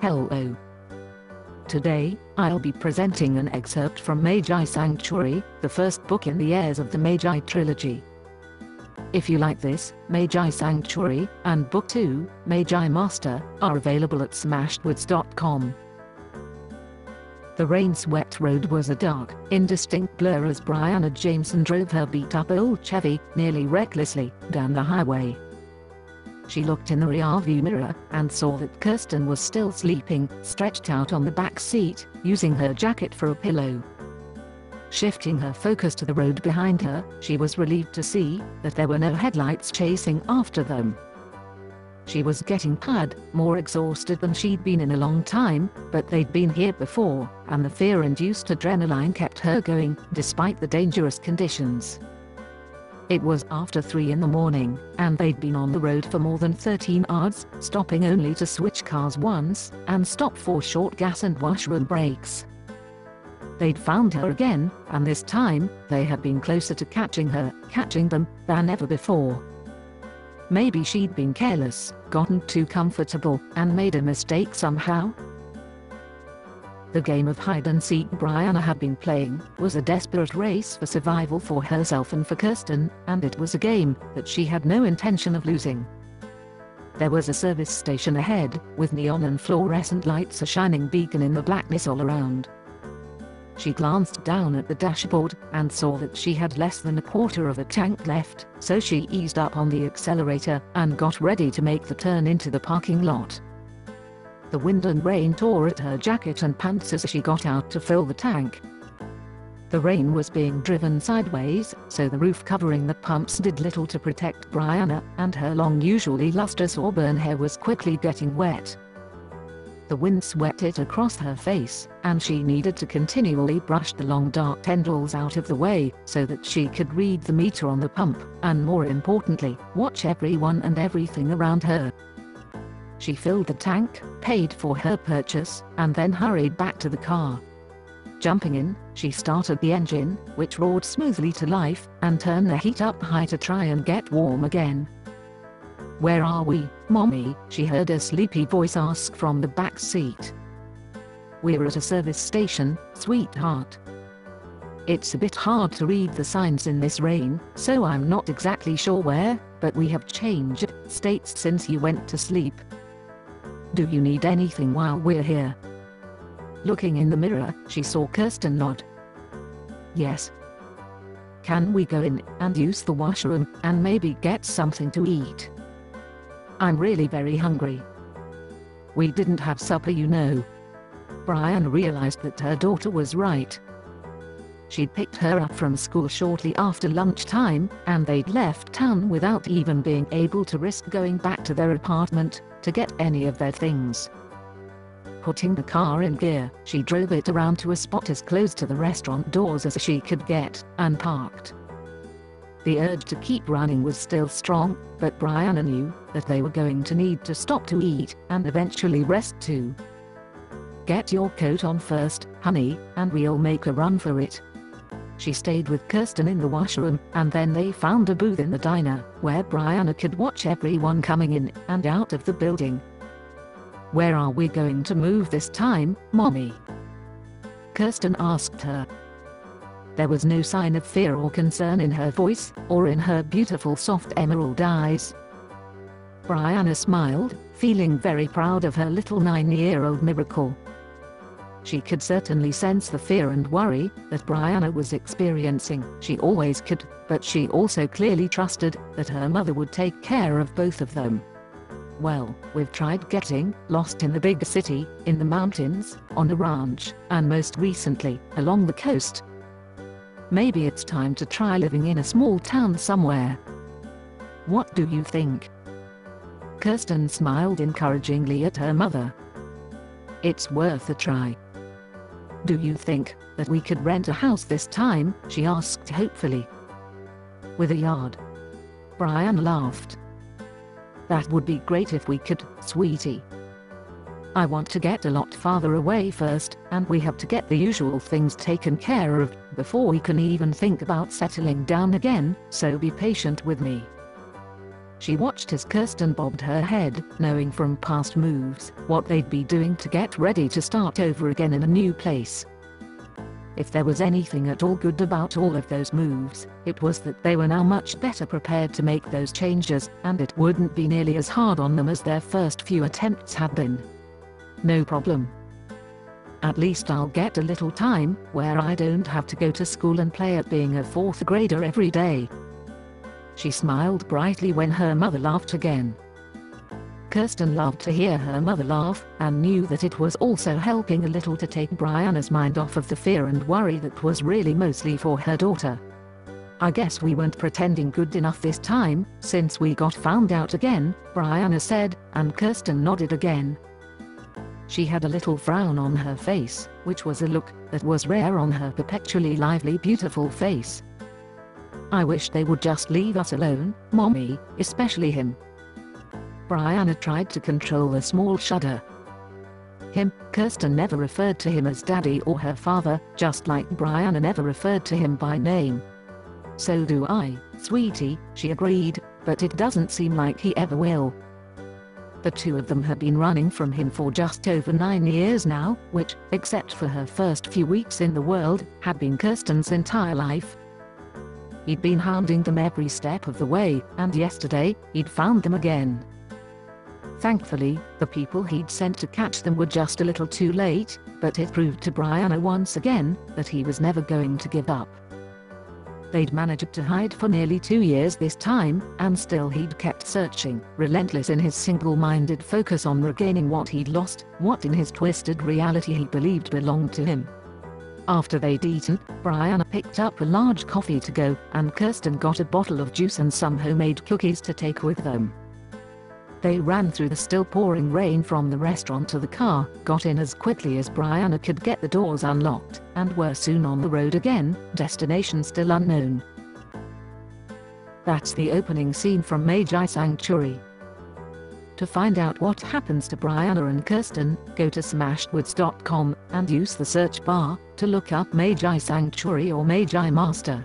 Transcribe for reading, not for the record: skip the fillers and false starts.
Hello. Today, I'll be presenting an excerpt from Magi Sanctuary, the first book in the Heirs of the Magi trilogy. If you like this, Magi Sanctuary, and Book 2, Magi Master, are available at smashedwoods.com. The rain-swept road was a dark, indistinct blur as Brianna Jameson drove her beat-up old Chevy, nearly recklessly, down the highway. She looked in the rearview mirror, and saw that Kirsten was still sleeping, stretched out on the back seat, using her jacket for a pillow. Shifting her focus to the road behind her, she was relieved to see that there were no headlights chasing after them. She was getting tired, more exhausted than she'd been in a long time, but they'd been here before, and the fear-induced adrenaline kept her going, despite the dangerous conditions. It was after 3 in the morning, and they'd been on the road for more than 13 hours, stopping only to switch cars once, and stop for short gas and washroom breaks. They'd found her again, and this time, they had been closer to catching them, than ever before. Maybe she'd been careless, gotten too comfortable, and made a mistake somehow. The game of hide-and-seek Brianna had been playing was a desperate race for survival for herself and for Kirsten, and it was a game that she had no intention of losing. There was a service station ahead, with neon and fluorescent lights a shining beacon in the blackness all around. She glanced down at the dashboard, and saw that she had less than a quarter of a tank left, so she eased up on the accelerator, and got ready to make the turn into the parking lot. The wind and rain tore at her jacket and pants as she got out to fill the tank. The rain was being driven sideways, so the roof covering the pumps did little to protect Brianna, and her long, usually lustrous auburn hair was quickly getting wet. The wind swept it across her face, and she needed to continually brush the long dark tendrils out of the way, so that she could read the meter on the pump, and more importantly, watch everyone and everything around her. She filled the tank, paid for her purchase, and then hurried back to the car. Jumping in, she started the engine, which roared smoothly to life, and turned the heat up high to try and get warm again. "Where are we, Mommy?" she heard a sleepy voice ask from the back seat. "We're at a service station, sweetheart. It's a bit hard to read the signs in this rain, so I'm not exactly sure where, but we have changed states since you went to sleep. Do you need anything while we're here?" Looking in the mirror, she saw Kirsten nod. "Yes. Can we go in and use the washroom, and maybe get something to eat? I'm really very hungry. We didn't have supper, you know." Brianna realized that her daughter was right. She'd picked her up from school shortly after lunchtime, and they'd left town without even being able to risk going back to their apartment to get any of their things. Putting the car in gear, she drove it around to a spot as close to the restaurant doors as she could get, and parked. The urge to keep running was still strong, but Brianna knew that they were going to need to stop to eat, and eventually rest too. "Get your coat on first, honey, and we'll make a run for it." She stayed with Kirsten in the washroom, and then they found a booth in the diner, where Brianna could watch everyone coming in and out of the building. "Where are we going to move this time, Mommy?" Kirsten asked her. There was no sign of fear or concern in her voice, or in her beautiful soft emerald eyes. Brianna smiled, feeling very proud of her little 9-year-old miracle. She could certainly sense the fear and worry that Brianna was experiencing. She always could, but she also clearly trusted that her mother would take care of both of them. "Well, we've tried getting lost in the big city, in the mountains, on a ranch, and most recently, along the coast. Maybe it's time to try living in a small town somewhere. What do you think?" Kirsten smiled encouragingly at her mother. "It's worth a try." "Do you think that we could rent a house this time?" she asked hopefully. "With a yard?" Brian laughed. "That would be great if we could, sweetie. I want to get a lot farther away first, and we have to get the usual things taken care of before we can even think about settling down again, so be patient with me." She watched as Kirsten bobbed her head, knowing from past moves what they'd be doing to get ready to start over again in a new place. If there was anything at all good about all of those moves, it was that they were now much better prepared to make those changes, and it wouldn't be nearly as hard on them as their first few attempts had been. No problem. At least I'll get a little time where I don't have to go to school and play at being a fourth grader every day. She smiled brightly when her mother laughed again. Kirsten loved to hear her mother laugh, and knew that it was also helping a little to take Brianna's mind off of the fear and worry that was really mostly for her daughter. I guess we weren't pretending good enough this time, since we got found out again, Brianna said, and Kirsten nodded again. She had a little frown on her face, which was a look that was rare on her perpetually lively, beautiful face. I wish they would just leave us alone, Mommy, especially him. Brianna tried to control a small shudder. Him, Kirsten never referred to him as Daddy or her father, just like Brianna never referred to him by name. So do I, sweetie, she agreed, but it doesn't seem like he ever will. The two of them had been running from him for just over 9 years now, which, except for her first few weeks in the world, had been Kirsten's entire life. He'd been hounding them every step of the way, and yesterday, he'd found them again. Thankfully, the people he'd sent to catch them were just a little too late, but it proved to Brianna once again that he was never going to give up. They'd managed to hide for nearly 2 years this time, and still he'd kept searching, relentless in his single-minded focus on regaining what he'd lost, what in his twisted reality he believed belonged to him. After they'd eaten, Brianna picked up a large coffee to go, and Kirsten got a bottle of juice and some homemade cookies to take with them. They ran through the still pouring rain from the restaurant to the car, got in as quickly as Brianna could get the doors unlocked, and were soon on the road again, destination still unknown. That's the opening scene from Magi Sanctuary. To find out what happens to Brianna and Kirsten, go to smashedwords.com and use the search bar to look up Magi Sanctuary or Magi Master.